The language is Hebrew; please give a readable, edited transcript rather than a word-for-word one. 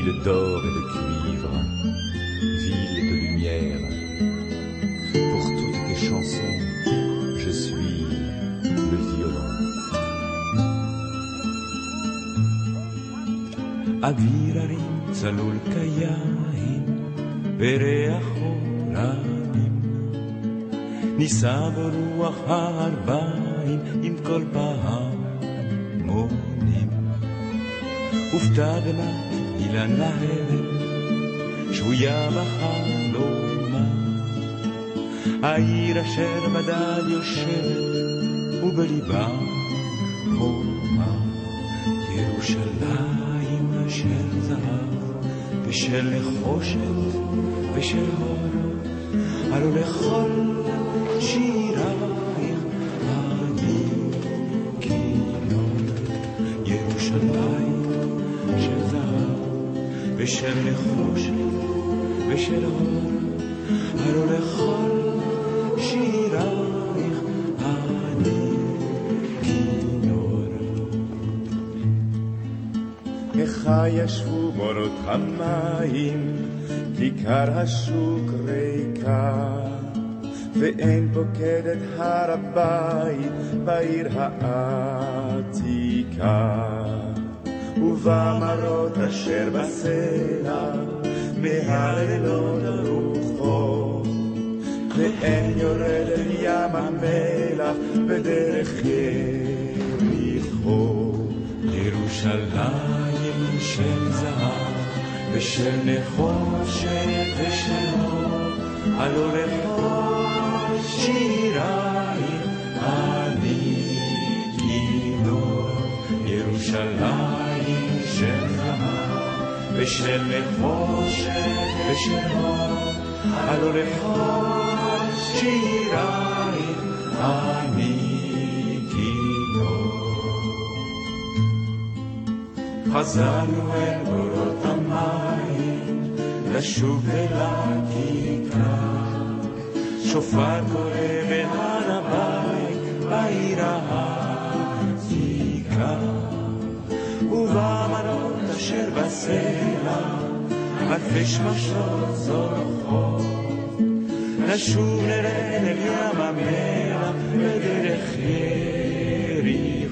ville d'or et de cuivre, ville de lumière. Pour toutes tes chansons, je suis le violon. אוויר הרים צלול כיין וריח עולמים נישא ברוח הערביים עם כל פעמונים הופתע במט אילן להבל שבויה בחלומה העיר אשר בדד יושבת ובליבה חומה ירושלים של זהב ושל נחושת ושל הור הלא לכל שירייך אני כינור ירושלים של זהב ושל נחושת ושל הור הלא לכל שירייך אני כינור איך ישבו מורות המים כיכר השוק ריקה ואין פוקדת הר הבית בעיר העתיקה ובמרות אשר בסלע מהלילות הרוחות ואין יורד אל ים המלח בדרך יריחו ירושלים של זהב ושל נחושת ושל אור הלא לכל שירייך אני כינור ירושלים של זהב ושל נחושת ושל אור הלא לכל שירייך אני כינור חזרנו אל בורות המים לשוב אל הכיכר שופר קורא בהר הבית בעיר העתיקה ובמרות אשר בסלע אלפי שמשות זורחות נשוב נרד אל ים המלח בדרך יריחו